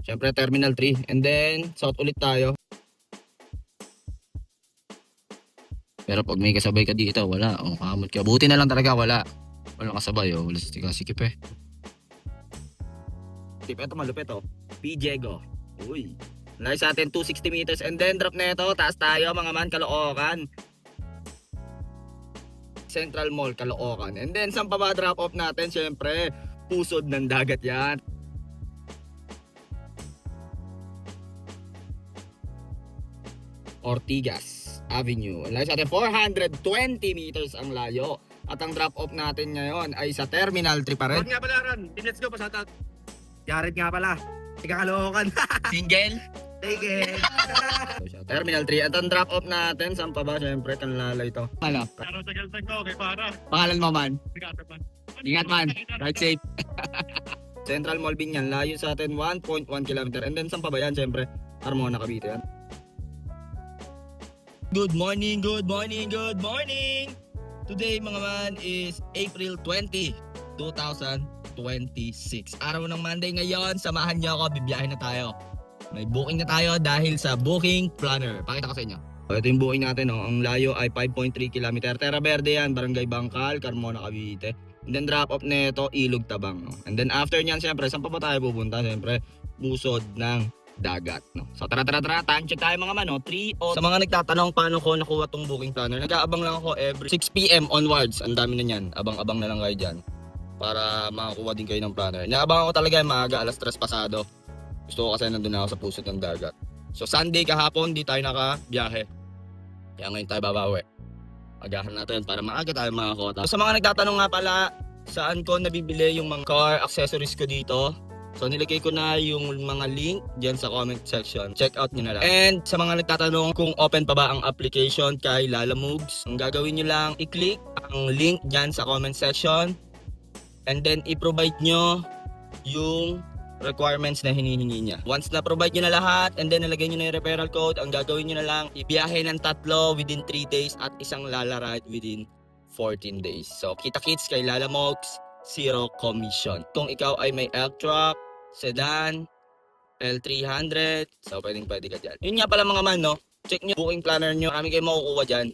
Siyempre Terminal 3. And then south ulit tayo. Pero pag may kasabay ka dito, wala. O, kamot ka. Buti na lang talaga wala. Walang kasabay, o. Wala sikip eh. Tip, ito malupit, o. P. Diego. Uy. Layo sa atin, 260 meters. And then, drop na ito. Taas tayo, mga man, Caloocan. Central Mall, Caloocan. And then, saan pa ba drop off natin? Siyempre, pusod ng dagat yan. Ortigas Avenue. Layo sa atin, 420 meters ang layo. At ang drop off natin ngayon ay sa Terminal 3 pa rin. Huwag nga pala, Ron. Let's go, pasatat. Yarit nga pala. Ikakalokan. Single? Take it. Terminal 3. At ang drop off natin, saan pa ba? Siyempre, kanlalay ito. Ano? Pero sa galtag ko, kay para. Pangalan mo man? Sigato pa. Ingat man. Ride safe. Central Mall Binyan. Layo sa atin, 1.1 km. And then, saan pa ba yan? Siyempre, Carmona, Cavite yan. Good morning, good morning, good morning! Today mga man is April 20, 2026. Araw ng Monday ngayon, samahan niyo ako, bibiyahe na tayo. May booking na tayo dahil sa booking planner. Pakita ko sa inyo. Ito yung booking natin, oh. Ang layo ay 5.3 km. Terra Verde yan, Barangay Bangkal, Carmona, Cavite. And then drop off nito, Ilog Tabang. No? And then after nyan, siyempre, saan pa ba tayo pupunta? Siyempre, busod ng dagat, no? So tara, time check tayo mga man, no? 3 o... Sa mga nagtatanong paano ko nakuha tong booking planner, nag-aabang lang ako every 6 PM onwards. Ang dami na niyan, abang-abang na lang kayo dyan para makakuha din kayo ng planner. Nag-aabang ako talaga maaga, alas 3 pasado. Gusto ko kasi nandun ako sa pusod ng dagat. So Sunday kahapon, di tayo nakabiyahe, kaya ngayon tayo babawi. Agahan natin para maaga tayo makakuha. So sa mga nagtatanong nga pala, saan ko nabibili yung mga car accessories ko dito, so nilagay ko na yung mga link dyan sa comment section. Check out nyo na lang. And sa mga nagtatanong kung open pa ba ang application kay Lalamoogs, ang gagawin nyo lang, i-click ang link dyan sa comment section. And then i-provide nyo yung requirements na hinihingi niya. Once na provide nyo na lahat, and then nalagay nyo na yung referral code, ang gagawin nyo na lang, ibiyahe ng 3 within 3 days at isang Lala ride within 14 days. So kita-kits kay Lalamoogs, 0 commission. Kung ikaw ay may elk truck, sedan, L300, so pwede ka dyan. Yun nga pala mga man, no? Check nyo booking planner nyo, marami kayo makukuha dyan.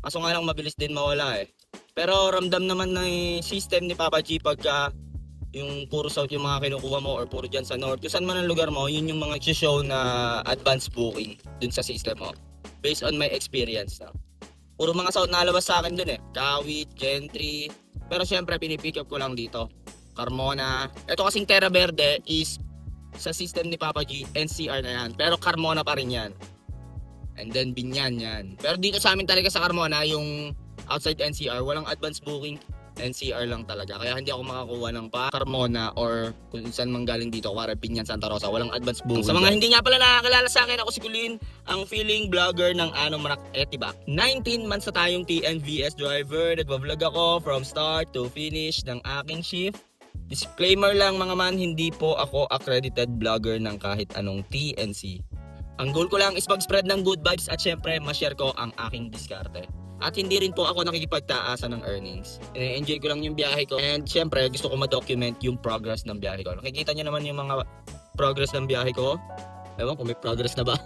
Kaso nga lang mabilis din mawala eh. Pero ramdam naman ng system ni Papa G pagka yung puro south yung mga kinukuha mo or puro dyan sa north. Kung saan man ang lugar mo, yun yung mga show na advanced booking dun sa system mo. Based on my experience, no? Puro mga south na alabas sa akin dun eh. Kawit, Gentry. Pero syempre pinipick up ko lang dito. Carmona. Ito kasing Terra Verde is sa system ni Papa G, NCR na yan. Pero Carmona pa rin yan. And then Binyan yan. Pero dito sa amin talaga sa Carmona, yung outside NCR, walang advance booking. NCR lang talaga. Kaya hindi ako makakuha ng pa Carmona or kung saan man galing dito, kuwari Binyan, Santa Rosa. Walang advance booking. Sa mga hindi nga pala nakakilala sa akin, ako si Kulin, ang feeling vlogger ng Marak Etibac. 19 months na tayong TNVS driver. Nagbablog ako from start to finish ng aking shift. Disclaimer lang mga man, hindi po ako accredited vlogger ng kahit anong TNC. Ang goal ko lang is mag-spread ng good vibes at syempre ma-share ko ang aking diskarte. At hindi rin po ako nakikipagtaasa ng earnings. Enjoy ko lang yung biyahe ko. And syempre, gusto ko ma-document yung progress ng biyahe ko. Nakikita nyo naman yung mga progress ng biyahe ko. Ewan kung may progress na ba.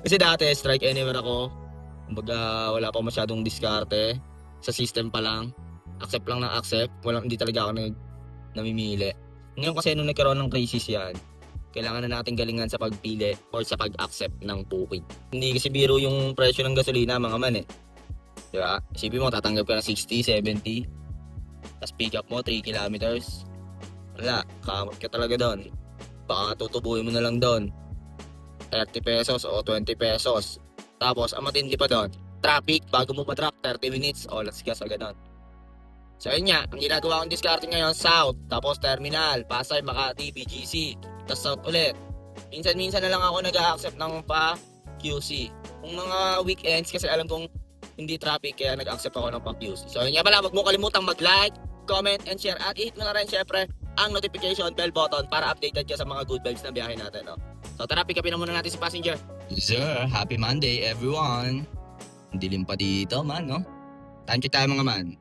Kasi dati, strike anywhere ako. Kumbaga, wala pa masyadong diskarte. Sa system pa lang. Accept lang ng accept. Hindi talaga ako namimili. Ngayon kasi nung nagkaroon ng crisis yan, kailangan na natin galingan sa pagpili or sa pag-accept ng booking. Hindi kasi biro yung presyo ng gasolina mga man eh. Diba? Isipin mo, tatanggap ka ng 60, 70. Tapos pick up mo, 3 kilometers. Wala, kamot ka talaga doon. Baka tutubuhin mo na lang doon. 30 pesos o 20 pesos. Tapos, ang matindi pa doon, traffic, bago mo pa-drop, 30 minutes. O, let's gas agad doon. So, yun nga, ang ginagawa kong discarding ngayon, South, tapos Terminal, Pasay, Makati, BGC, tapos South ulit. Minsan-minsan na lang ako nag-a-accept ng pa QC. Kung mga weekends, kasi alam kong hindi traffic, kaya nag-accept ako ng pa-QC. So, yun nga pala, huwag mo kalimutang mag-like, comment, and share. At i-hit mo na rin, syempre, ang notification bell button para updated ka sa mga good vibes na biyahe natin. No? So, tara, pick upin na muna natin si passenger. Yes, sir. Happy Monday, everyone. Dilim pa dito, man, no? Time check tayo, mga man.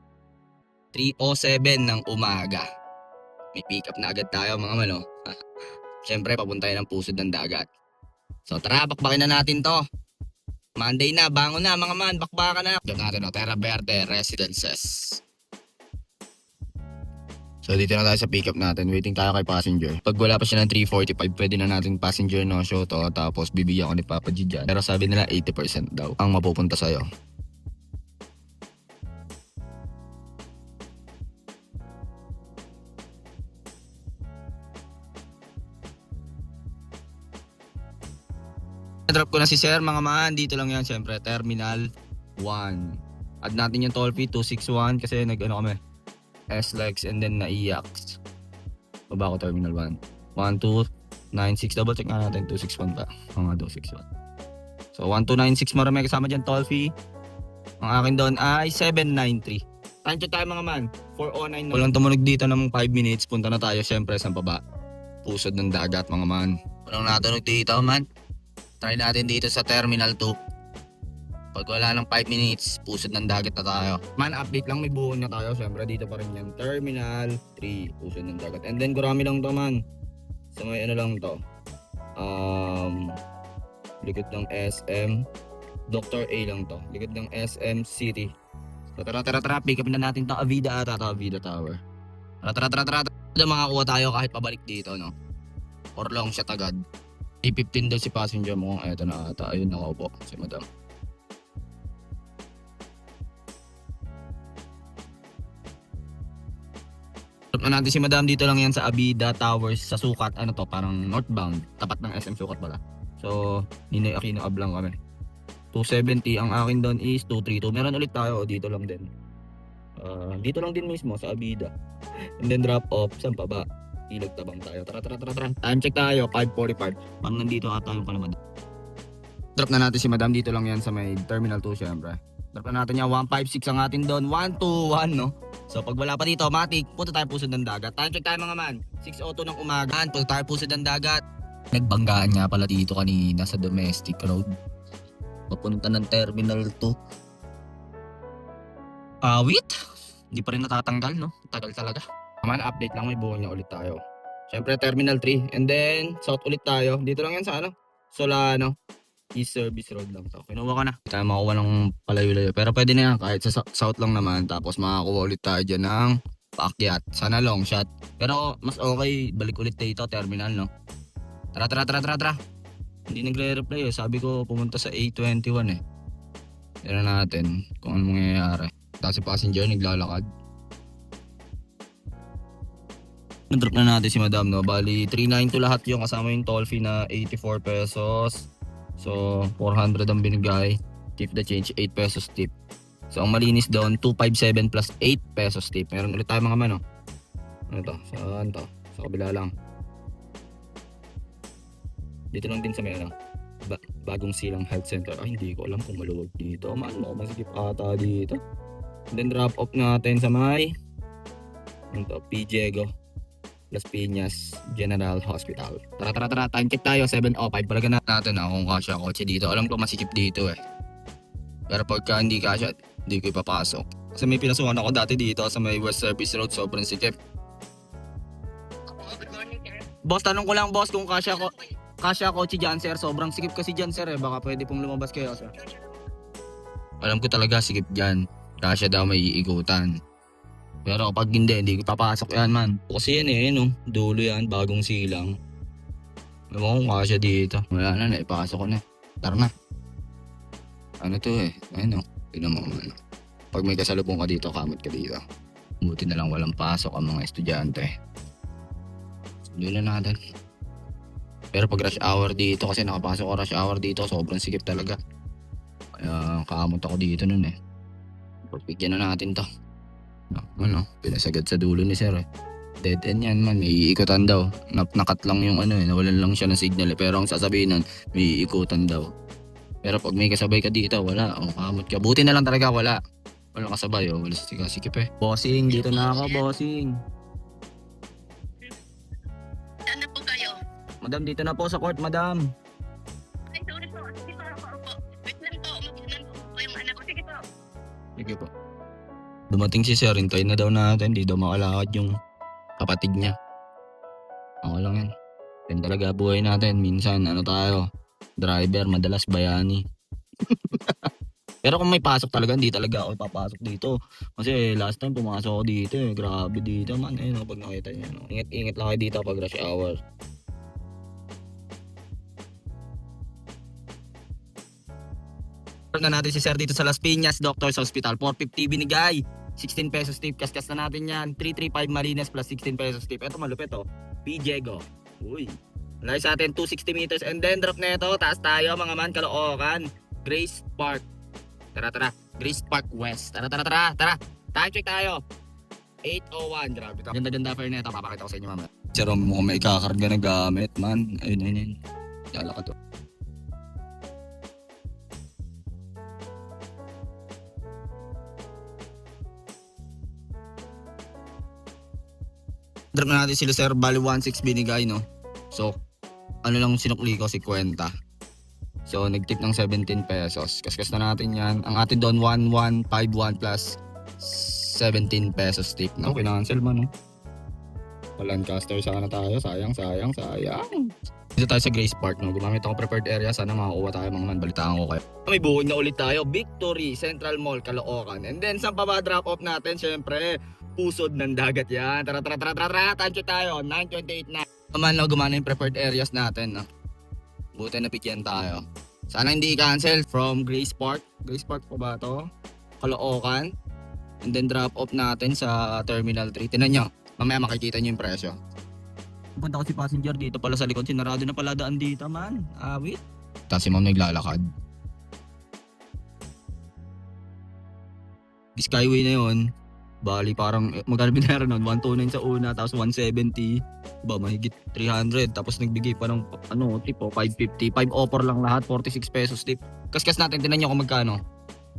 3:07 ng umaga. May pick up na agad tayo, mga man, no? Siyempre, papunta ng pusod ng dagat. So tara, bakbakin na natin to. Monday na, bangon na mga man, bakbakan na. Doon natin, Terra Verde Residences. So dito na tayo sa pickup natin, waiting tayo kay passenger. Pag wala pa siya ng 3:45, pwede na natin passenger no show to. Tapos bibigyan ko ni Papa G dyan. Pero sabi nila 80% daw ang mapupunta sa'yo. Drop ko na si Sir mga man, dito lang yan syempre, Terminal 1. Add natin yung toll fee, 261 kasi nag-ano kami, S-Lex and then naiyak. Baba ko Terminal 1. 1296, double check nga natin, 261 pa. Mga 261. So 1296 marami kasama dyan toll fee. Ang akin doon ay 793. Time check tayo mga man, 409 na. Walang tumunog dito ng 5 minutes, punta na tayo syempre sa baba. Pusod ng dagat mga man. Walang natunog dito man. Try natin dito sa Terminal 2. Pag wala ng 5 minutes, pusod ng dagat na tayo. Man, update lang, may buhon na tayo. Siyempre, dito pa rin yan. Terminal 3, pusod ng dagat. And then, Gurami lang to, man. So, may ano lang to. Likod ng SM. Dr. A lang to. Likod ng SM City. So, tara. Pick up na natin to. Avida ata to. Avida Tower. Tara. Makakuha tayo kahit pabalik dito, no? Or long shot agad. 8:15 daw si passenger mo kung eto na ata. Ayun, nakaupo si madam. Drop na natin si madam, dito lang yan sa Avida Towers sa Sukat. Ano to, parang northbound. Tapat ng SM Sukat pala. So, Ninoy Aquino Ab lang kami. 270, ang akin doon is 232. Meron ulit tayo, dito lang din. Dito lang din mismo sa Avida. And then drop off, saan pa ba? Ilog Tabang tayo. Tara. Time check tayo, 5:45. Parang nandito ata yung kalaman. Drop na natin si madam, dito lang yan sa may Terminal 2 syempre. Drop na natin yan, 156 ang atin doon, 121 no. So pag wala pa dito, matik, punta tayo pusod ng dagat. Time check tayo mga man, 6:02 ng umaga. Punta tayo pusod ng dagat. Nagbanggaan nga pala dito kanina sa domestic road. Papunta ng Terminal 2. Wait! Hindi pa rin natatanggal no, tagal talaga. Man, update lang, may buo niya ulit tayo. Siyempre, Terminal 3. And then, south ulit tayo. Dito lang yan sa Solano. East Service Road lang to. Kinuha ka na. Hindi tayo makakuha ng palayo-layo. Pero pwede na yan, kahit sa south lang naman. Tapos makakuha ulit tayo dyan ng paakyat. Sana long shot. Pero mas okay, balik ulit dito, terminal, no? Tara. Hindi nagre-reply eh. Sabi ko, pumunta sa A21 eh. Tignan natin kung ano mangyayari. Tapos si passenger, naglalakad. Drop na natin si madam, no? Bali 392 lahat yung kasama yung toll fee na 84 pesos. So 400 ang binigay. Tip the change, 8 pesos tip. So ang malinis doon 257 plus 8 pesos tip. Meron ulit tayo mga man, no? Ano to? Saan to? Sa kabila lang. Dito lang din sa may Bagong Silang Health Center. Ay, hindi ko alam kung maluwag dito. Mo masikip ata dito. And then drop off natin sa may P. Diego Las Piñas General Hospital. Tara. Time check tayo, 7:05. Palagan natin kung kasya kotse dito. Alam ko masikip dito eh. Pero pagka hindi kasya, hindi ko ipapasok. Kasi may pinasukan ako dati dito sa may West Service Road, sobrang sikip. Boss, tanong ko lang boss kung kasya kotse dyan sir. Sobrang sikip kasi dyan sir eh. Baka pwede pong lumabas kayo sir. Alam ko talaga sikip dyan. Kasya daw may iikutan. Pero kapag hindi ko papasok yan man. Kasi yan eh, no? Dulo yan, Bagong Silang. Alam mo kung kasya dito. Wala na, naipasok ko na. Tara na. Ano to eh, ayun no? Tignan mo man. Pag may kasalubong ka dito, kamot ka dito. Buti na lang walang pasok ang mga estudyante. Dulo natin. Pero pag rush hour dito, kasi nakapasok ko rush hour dito, sobrang sikip talaga. Kaya kamot ako dito nun eh. Pagbigyan na natin to. Pinasagad sa dulo ni sir eh. Dead end yan man, may iikutan daw. Nakat lang yung nawalan lang siya ng signal eh. Pero ang sasabihin nun, may iikutan daw. Pero pag may kasabay ka dito, wala. Kamot ka. Buti na lang talaga wala. Walang kasabay wala sikip eh. Bossing, dito na ako bossing. Ano po kayo? Madam, dito na po sa court madam. Ay, sorry po. Sige po ako. Wait lang po. Mag-inan po yung anak ko. Sige po. Sige po. Dumating si sir, hintayin na daw natin. Hindi daw makalakad yung kapatid niya. Ako lang yan. Yan talaga buhay natin. Minsan, ano tayo, driver, madalas bayani. Pero kung may pasok talaga, hindi talaga ako papasok dito. Kasi last time pumasok ako dito eh. Grabe dito man. Ayun pag nakita niyo. No? Ingat-ingat lang kayo dito pag rush hour. Na natin si Sir dito sa Las Piñas Doctors Hospital. 450 binigay. 16 pesos tip. Kaskas na natin yan. 335 Marines plus 16 pesos tip. Ito malupit oh. P. Diego. Uy. Layo sa atin 260 meters. And then drop na ito. Taas tayo mga man. Caloocan. Grace Park. Tara. Grace Park West. Tara. Time check tayo. 8:01. Grabe. Ganda fare na ito. Papakita ko sa inyo mamaya. Sir, mo may kakarga na gamit man. Ayun. Yala ka to. Drop na natin sila Sir. Bali 1.6 binigay no. So, ano lang sinukli ko 50. So, nagtip ng 17 pesos. Kaskas na natin yan. Ang atin doon, 1151 plus 17 pesos tip. No, kinancel man, no? Lancaster, sana tayo. Sayang. Dito tayo sa Grace Park, no? Gumamit ako prepared area. Sana makakuha tayo mga man. Balitaan ko kayo. May bukod na ulit tayo. Victory, Central Mall, Caloocan. And then, saan pa ba drop off natin? Siyempre, pusod ng dagat yan. Tara. Time check tayo. 9:28 na. Naman, no? Gumana yung prepared areas natin, no? Buti na pigyan tayo. Sana hindi i-cancel from Grace Park. Grace Park pa ba to? Caloocan. And then drop off natin sa Terminal 3. Tinan nyo. Mamaya makikita nyo yung presyo. Punta ko si passenger dito pala sa likod. Sinarado na pala daan dito man. Awit. Tapos si ma'am naglalakad. Skyway na yun. Bali parang magkano binayaran nun? 129 sa una tapos 170. Ba mahigit 300 tapos nagbigay pa ng tipo 550. 5 offer lang lahat, 46 pesos tip. Kaskas natin tinan niyo kung magkano.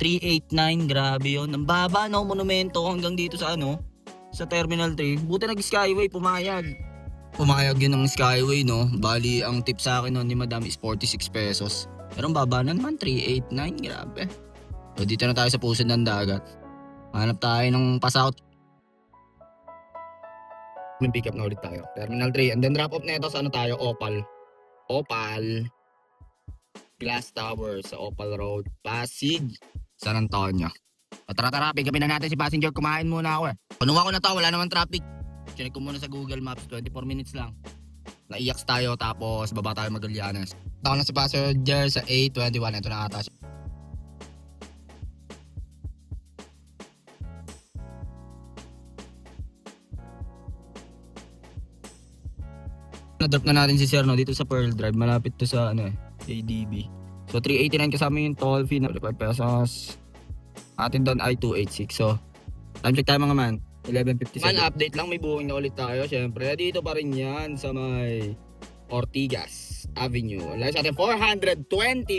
389, grabe 'yon. Ang baba no, monumento hanggang dito sa sa Terminal 3. Buti nag-Skyway pumayag. Pumayag yun ng Skyway no. Bali ang tip sa akin noon ni Madam is 46 pesos. Pero ang baba na naman 389, grabe. So dito na tayo sa pusod ng dagat. Hanap tayo ng pass-out. May pick up na ulit tayo. Terminal 3. And then drop off na ito sa tayo? Opal. Glass Tower sa Opal Road. Pasig. San Antonio. Tara. Pick upin na natin si passenger. Kumain muna ako eh. Punuha ko na to. Wala naman traffic. Check ko muna sa Google Maps. 24 minutes lang. Naiyak tayo tapos baba tayo Magallanes. Tawag na si passenger sa 8:21. Ito na ata siya. Na-drop na natin si Sir dito sa Pearl Drive. Malapit to sa ADB. So 389 kasama yung toll fee na 5 pesos. Atin doon ay 286. So time check tayo mga man. 11:57. Man, update lang. May buhing na ulit tayo. Siyempre dito pa rin yan sa may Ortigas Avenue. Layo sa atin 420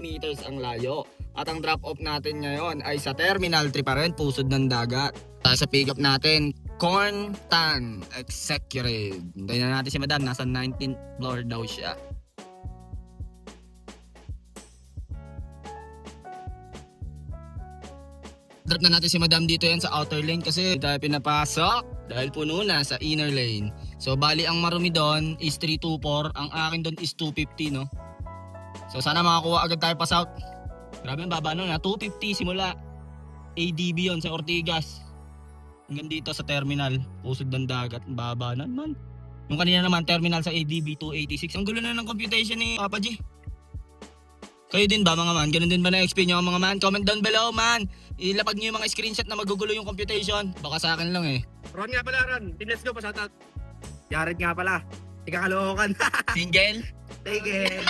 meters ang layo. At ang drop off natin ngayon ay sa Terminal 3 pa rin. Pusod ng dagat. Sa pick up natin Corntan Executive. Hintayin na natin si Madam. Nasa 19th floor daw siya. Drop na natin si Madam dito yan sa outer lane kasi tayo pinapasok dahil puno na sa inner lane. So bali ang marumi doon is 324. Ang akin doon is 250 no. So sana makakuha agad tayo pass out. Grabe ang baba nun 250 simula ADB yon sa Ortigas. Hanggang dito sa terminal, pusod ng dagat, baba na naman. Yung kanina naman, terminal sa ADB 286. Ang gulo na ng computation ni Papa G. Kayo din ba mga man? Ganun din ba na-explain nyo mga man? Comment down below man. Ilapag nyo yung mga screenshot na magugulo yung computation. Baka sa akin lang eh. Ron nga pala, Ron. Team, let's go. Pasoutout. Jared nga pala. Ikakalokan. Single? Take it.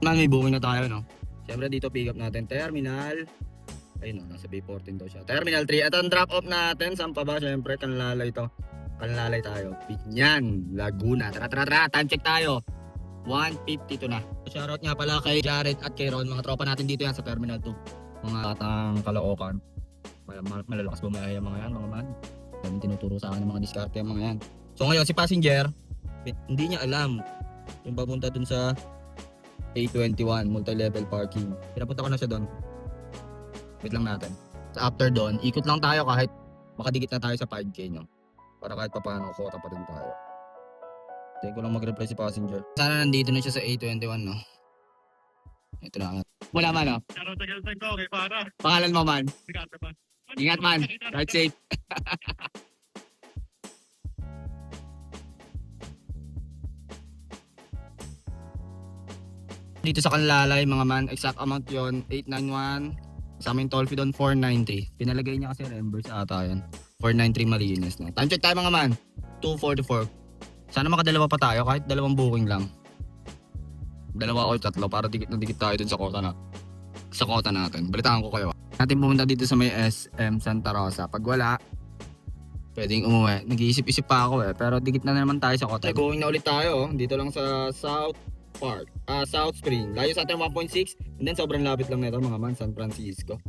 Man, may booking na tayo no. Siyempre dito pick up natin terminal. Ayun no, nasa B14 daw siya. Terminal 3. At ang drop off natin, saan pa ba? Siyempre, Kanlalay to. Kanlalay tayo. Binyan, Laguna. Tara. Time check tayo. 1:52 na. Shoutout nga pala kay Jared at kay Ron. Mga tropa natin dito yan sa Terminal 2. Mga batang Caloocan. Malalakas bumaya yung mga yan, mga man. Daming tinuturo sa akin ng mga diskarte yung mga yan. So ngayon, si passenger, hindi niya alam yung papunta dun sa A21, multi-level parking. Pinapunta ko na siya doon. Wait lang natin. So after doon, ikot lang tayo kahit makadikit na tayo sa 5K nyo. Para kahit pa paano, kota pa rin tayo. Tayo ko lang mag-reply si passenger. Sana nandito na siya sa A21, no? Ito na nga. Wala man, no? Pangalan mo man. Ingat man. Ride safe. Dito sa Kanlalay, mga man, exact amount yon 891. Sa aming toll fee doon, 493. Pinalagay niya kasi reimburse ata yan. 493 malinis na. Time check tayo mga man. 244. Sana makadalawa pa tayo kahit dalawang booking lang. Dalawa o tatlo para dikit na dikit tayo dun sa kota natin. Balitaan ko kayo. Natin pumunta dito sa may SM Santa Rosa. Pag wala, pwedeng umuwi. Nag-iisip-isip pa ako pero dikit na naman tayo sa kota. Going na ulit tayo. Dito lang sa South Park. South Spring. Layo sa atin 1.6. And then sobrang lapit lang nito mga man, San Francisco.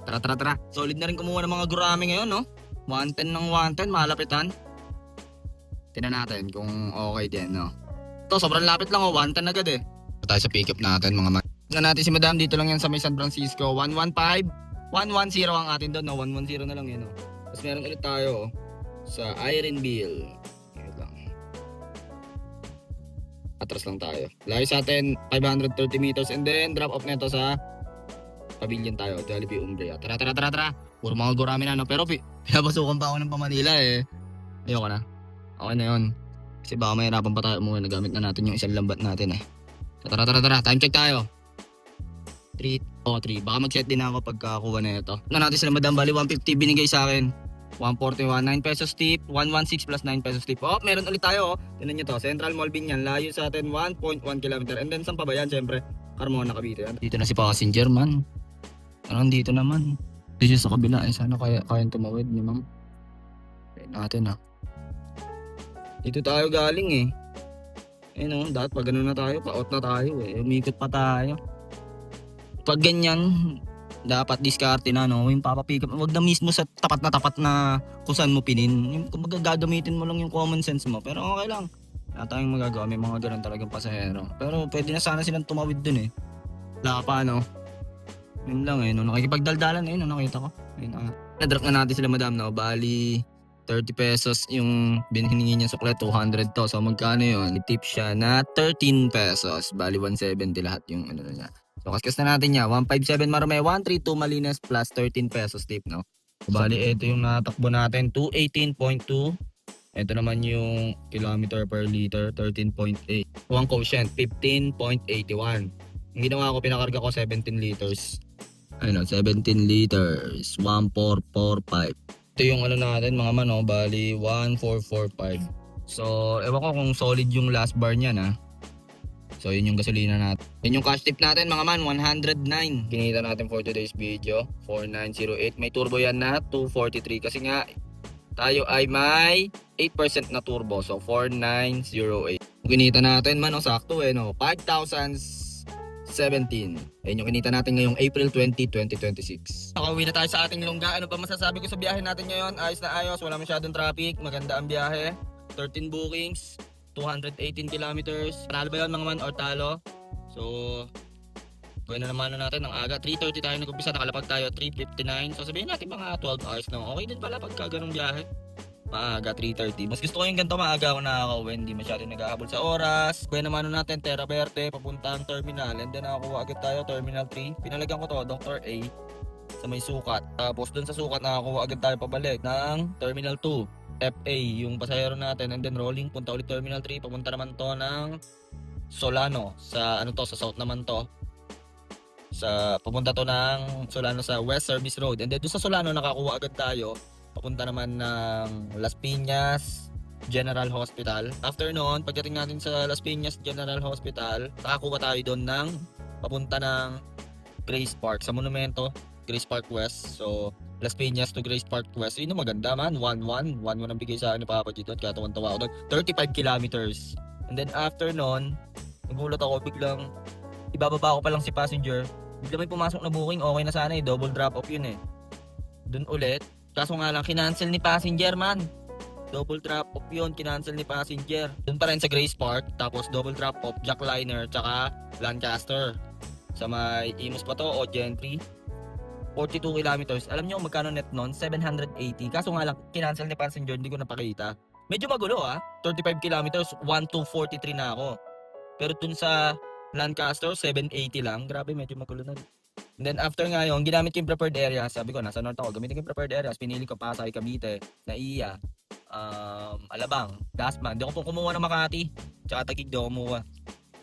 Tara. Solid na rin kumuha ng mga gurami ngayon, no? 110 ng 110, malapitan. Tingnan natin kung okay din, no? Ito, sobrang lapit lang, 110 agad eh. Ito tayo sa pick up natin, mga man. Tingnan natin si Madam, dito lang yan sa may San Francisco. 115, 110 ang atin doon, no? 110 na lang yun, no? Tapos meron ulit tayo, sa Ironville. Ayun lang. Atras lang tayo. Layo sa atin, 530 meters. And then, drop off nito sa Pavilion tayo, Jollibee Umbria. Tara. Puro mga gurami na, no? Pero pinapasukan pa ako ng Pamanila eh. Ayoko na. Okay na yun. Kasi baka mahirapan pa tayo umuwi. Nagamit na natin yung isang lambat natin eh. Tara. Time check tayo. 3. Baka mag-set din ako pagkakuha na ito. Ano natin sila Madam Bali, 150 binigay sa akin. 141, 9 pesos tip, 116 plus 9 pesos tip. Oh, meron ulit tayo. Tignan nyo to. Central Mall Binyan. Layo sa atin 1.1 km. And then saan pa ba yan? Siyempre, Carmona, Cavite. Dito na si passenger man. Ano dito naman? Dito sa kabila. Sana kayang tumawid niyo ma'am. Kaya natin Dito tayo galing eh. Dapat pag gano'n na tayo, pa-out na tayo eh. Umikot pa tayo. Pag ganyan, dapat diskarte na, no? Yung papapick up, wag na mismo sa tapat na kung saan mo pinin. Yung kumbaga gagamitin mo lang yung common sense mo. Pero okay lang. Wala tayong magagawa, may mga ganun talagang pasahero. Pero pwede na sana silang tumawid dun eh. Wala pa, no? Yun lang eh, no? Nakikipagdaldalan eh, no? Nakita ko. Ayun na-drop na natin sila Madam, no? Bali, 30 pesos yung hiningi niya suklet, 200 to. So magkano yun? Tip siya na 13 pesos. Bali, 170 lahat yung ano niya. So kaskas na natin niya, 157 Marome, 132 Malines plus 13 pesos tip, no? Bali, ito yung natakbo natin, 218.2. Ito naman yung kilometer per liter, 13.8. Ang quotient, 15.81. Ang ginawa ko, pinakarga ko 17 liters. Ayun, 17 liters, 1445. Ito yung ano natin mga mano, bali 1445. So, ewan ko kung solid yung last bar niya na. So, yun yung gasolina natin. Yun yung cash tip natin mga man, 109. Kinita natin for today's video, 4908. May turbo yan na 243 kasi nga tayo ay may 8% na turbo. So, 4908. Kinita natin man, sakto no, 5,017. Ayun yung kinita natin ngayong April 20, 2026. Nakauwi na tayo sa ating lungga. Ano pa masasabi ko sa biyahe natin ngayon? Ayos na ayos, wala masyadong traffic, maganda ang biyahe. 13 bookings, 218 kilometers. Panalo ba yun mga man or talo? So, gawin na naman natin ng aga. 3:30 tayo nag-umpisa, nakalapag tayo 3:59. So sabihin natin mga 12 hours na. Okay din pala pagka ganung biyahe. Maaga 3:30. Mas gusto ko yung ganito, maaga ako nakakauwi. Hindi masyadong naghahabol sa oras. Gawin naman natin Terra Verde, papuntang terminal. And then nakakuha agad tayo Terminal 3. Pinalagyan ko to, Dr. A sa may sukat. Tapos dun sa sukat nakakuha agad tayo pabalik ng Terminal 2. FA yung pasahero natin, and then rolling punta ulit Terminal 3, papunta naman to ng Solano sa sa South naman to, sa papunta to ng Solano sa West Service Road, and then doon sa Solano nakakuha agad tayo papunta naman ng Las Piñas General Hospital. After noon, pagdating natin sa Las Piñas General Hospital, nakakuha tayo doon ng papunta ng Grace Park sa Monumento, Grace Park West. So Las Piñas to Grace Park West. Yun ang maganda man. 1-1 ang bigay sa akin ni Papa G doon. Kaya tawa ako doon. 35 kilometers. And then after nun, nagulat ako. Biglang, ibababa ko pa lang si passenger. Biglang may pumasok na booking. Okay na sana double drop off yun Doon ulit. Kaso nga lang, kinancel ni passenger man. Double drop off yun. Kinancel ni passenger. Doon pa rin sa Grace Park. Tapos double drop off, Jackliner, tsaka Lancaster. Sa may Imus pa to o Gentry. 42 kilometers. Alam niyo magkano net nun? 780. Kaso nga lang, kinancel ni passenger, hindi ko napakita. medyo magulo 35 kilometers, 1243 na ako. Pero dun sa Lancaster, 780 lang. Grabe, medyo magulo na. And then after ngayon, ginamit ko yung prepared area. Sabi ko, nasa north ako, gamitin ko yung prepared areas. Pinili ko Pasay, Cavite, Naiya, Alabang, Dasma. Hindi ako po kumuha ng Makati. Tsaka Taguig, di ako kumuha.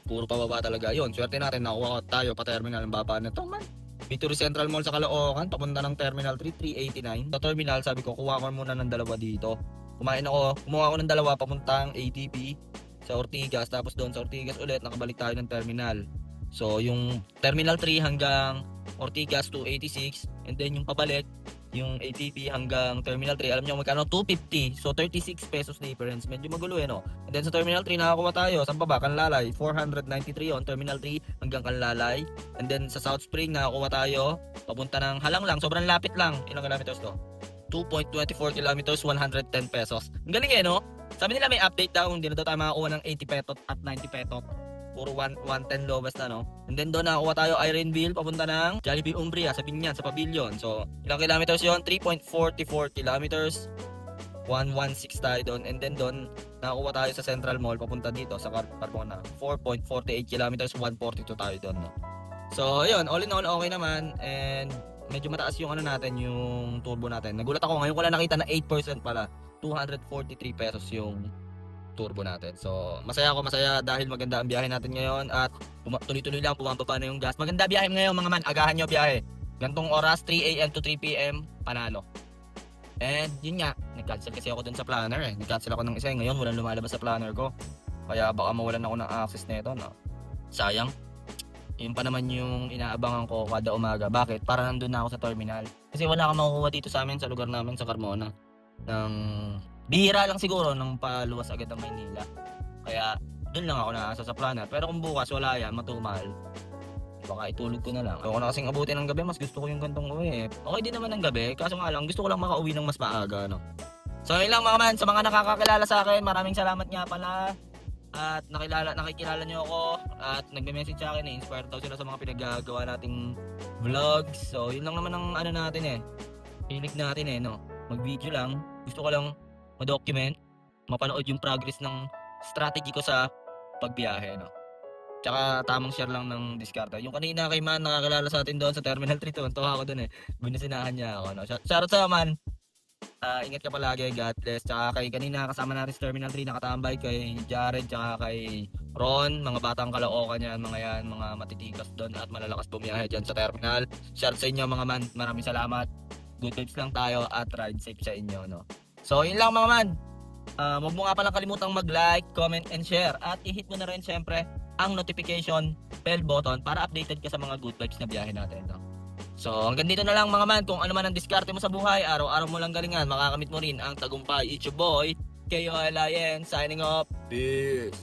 Puro pababa talaga yun. Swerte natin, nakuha ko tayo pa terminal ng baba na ito, man. Victory Central Mall sa Caloocan, papunta ng Terminal 3, 389. Sa terminal, sabi ko, kuha ko muna ng dalawa dito. Kumuha ako ng dalawa papuntang ATP sa Ortigas. Tapos doon sa Ortigas ulit, nakabalik tayo ng terminal. So, yung Terminal 3 hanggang Ortigas 286. And then yung pabalik, yung ATP hanggang Terminal 3, alam niyo kung magkano? 250. So 36 pesos difference. Medyo magulo no. And then sa Terminal 3 nakakuha tayo. Saan pa ba? Kanlalay. 493 on Terminal 3 hanggang Kanlalay. And then sa South Spring nakakuha tayo. Papunta ng Halang lang. Sobrang lapit lang. Ilang kilometers to? 2.24 kilometers, 110 pesos. Ang galing no? Sabi nila may update daw. Hindi na daw tayo makakuha ng 80 petot at 90 petot. Puro 110 lowest na no. And then doon nakakuha tayo Ironville papunta ng Jollibee Umbria sa Binyan sa Pavilion. So ilang kilometers yon? 3.44 kilometers, 116 tayo doon. And then doon nakakuha tayo sa Central Mall papunta dito sa Carbona. 4.48 kilometers, 142 tayo doon no. So ayun, all in all okay naman. And medyo mataas yung natin, yung turbo natin. Nagulat ako ngayon ko lang nakita na 8% pala. 243 pesos yung turbo natin. So, masaya dahil maganda ang biyahe natin ngayon at tuloy-tuloy lang, pumababa na yung gas. Maganda biyahe ngayon mga man, agahan nyo biyahe. Gantong oras, 3 AM to 3 PM, panalo. And yun nga, nag-cancel kasi ako dun sa planner Nag-cancel ako ng isa ngayon, walang lumalabas sa planner ko. Kaya baka mawalan ako ng access nito, no? Sayang. Yun pa naman yung inaabangan ko kada umaga. Bakit? Para nandun na ako sa terminal. Kasi wala kang makukuha dito sa amin, sa lugar namin, sa Carmona. Bihira lang siguro nang paluwas agad ang Maynila. Kaya doon lang ako naasa sa planner. Pero kung bukas wala yan, matumal, baka itulog ko na lang. Ako na kasing abutin ng gabi, mas gusto ko yung gantong uwi. Okay din naman ng gabi, kaso nga lang gusto ko lang makauwi ng mas maaga no. So yun lang mga man, sa mga nakakakilala sa akin, maraming salamat nga pala. At nakikilala niyo ako at nagme-message sa akin, inspired daw sila sa mga pinaggagawa nating vlogs. So yun lang naman ang natin hilig natin no. Mag-video lang, gusto ko lang ma-document, mapanood yung progress ng strategy ko sa pagbiyahe, no? Tsaka tamang share lang ng diskarte. Yung kanina kay Man, nakakilala sa atin doon sa Terminal 3, tuwa ako doon Binusinahan niya ako, no? Shoutout sa Man. Ingat ka palagi, God bless. Tsaka kay kanina kasama natin sa Terminal 3, nakatambay kay Jared, tsaka kay Ron, mga batang Caloocan yan, mga matitikas doon at malalakas bumiyahe dyan sa terminal. Shoutout sa inyo mga man, maraming salamat. Good vibes lang tayo at ride safe sa inyo, no? So, yun lang mga man. Huwag mo nga palang kalimutang mag-like, comment, and share. At i-hit mo na rin syempre ang notification bell button para updated ka sa mga good vibes na biyahe natin. No? So, hanggang dito na lang mga man. Kung ano man ang diskarte mo sa buhay, araw-araw mo lang galingan, makakamit mo rin ang tagumpay. It's your boy, KOLIN, signing off. Peace!